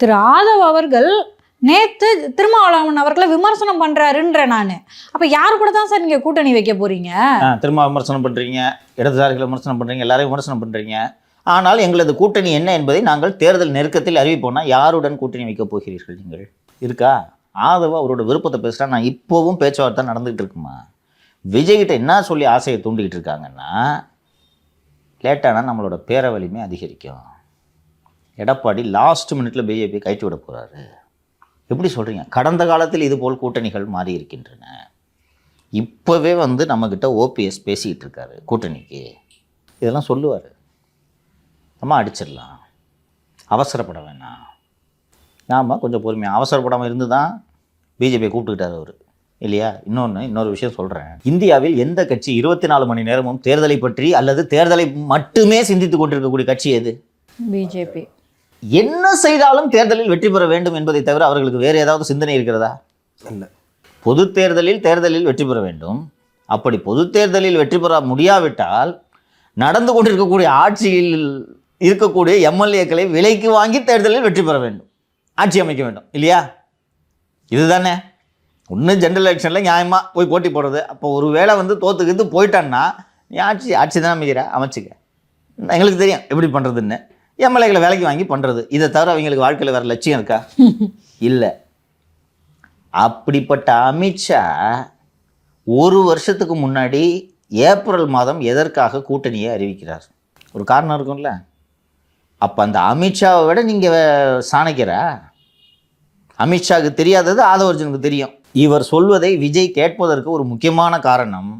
திரு ஆதவ் அவர்கள் நேத்து திருமாவளவன் அவர்களை விமர்சனம் பண்றாருன்ற நானு. அப்ப யாரு கூட தான் சார் நீங்க கூட்டணி வைக்க போறீங்க? திரும்ப விமர்சனம் பண்றீங்க, இடதுசாரிகளை விமர்சனம் பண்றீங்க, எல்லாரையும் விமர்சனம் பண்றீங்க. ஆனால் எங்களது கூட்டணி என்ன என்பதை நாங்கள் தேர்தல் நெருக்கத்தில் அறிவிப்போம்னா யாருடன் கூட்டணி வைக்க போகிறீர்கள் நீங்கள்? இருக்கா? ஆதவ அவரோட விருப்பத்தை பேசுகிறா. நான் இப்போவும் பேச்சுவார்த்தை நடந்துகிட்டு இருக்குமா? விஜய்கிட்ட என்ன சொல்லி ஆசையை தூண்டிக்கிட்டு இருக்காங்கன்னா, லேட்டானா நம்மளோட பேர வலிமை அதிகரிக்கும், எடப்பாடி லாஸ்ட் மினிட்ல பிஜேபி கயிற்று விட போகிறாரு. எப்படி சொல்கிறீங்க? கடந்த காலத்தில் இதுபோல் கூட்டணிகள் மாறி இருக்கின்றன. இப்போவே நம்மக்கிட்ட ஓபிஎஸ் பேசிக்கிட்டு இருக்காரு கூட்டணிக்கு. இதெல்லாம் சொல்லுவார். நம்ம அடிச்சிடலாம், அவசரப்பட வேணாம். ஆமாம், கொஞ்சம் பொறுமையாக அவசரப்படாமல் இருந்து தான் பிஜேபியை கூப்பிட்டுக்கிட்டார் அவர், இல்லையா? இன்னொரு விஷயம் சொல்கிறேன். இந்தியாவில் எந்த கட்சி 24 மணி நேரமும் தேர்தலை பற்றி அல்லது தேர்தலை மட்டுமே சிந்தித்து கொண்டிருக்கக்கூடிய கட்சி எது? பிஜேபி. என்ன செய்தாலும் தேர்தலில் வெற்றி பெற வேண்டும் என்பதை தவிர அவர்களுக்கு வேறு ஏதாவது சிந்தனை இருக்கிறதா? இல்லை. பொது தேர்தலில் வெற்றி பெற வேண்டும். அப்படி பொது தேர்தலில் வெற்றி பெற முடியாவிட்டால் நடந்து கொண்டிருக்கக்கூடிய ஆட்சியில் இருக்கக்கூடிய எம்எல்ஏக்களை விலைக்கு வாங்கி தேர்தலில் வெற்றி பெற வேண்டும், ஆட்சி அமைக்க வேண்டும், இல்லையா? இதுதானே ஒன்று. ஜெனரல் எலெக்ஷனில் நியாயமாக போய் போட்டி போடுறது. அப்போ ஒரு வேளை தோத்துக்கிட்டு போயிட்டான்னா நீ ஆட்சி தான் அமைச்சுக்க. எங்களுக்கு தெரியும் எப்படி பண்ணுறதுன்னு. எம்எல்ஏக்களை வேலைக்கு வாங்கி பண்ணுறது. இதை தவிர அவங்களுக்கு வாழ்க்கையில் வேறு லட்சியம் இருக்கா? இல்லை. அப்படிப்பட்ட அமித்ஷா ஒரு வருஷத்துக்கு முன்னாடி ஏப்ரல் மாதம் எதற்காக கூட்டணியை அறிவிக்கிறார்? ஒரு காரணம் இருக்கும்ல. அப்போ அந்த அமித்ஷாவை விட நீங்கள் சாணக்கியரா? அமித்ஷாவுக்கு தெரியாதது ஆதவ அர்ஜுனுக்கு தெரியும். இவர் சொல்வதை விஜய் கேட்பதற்கு ஒரு முக்கியமான காரணம்,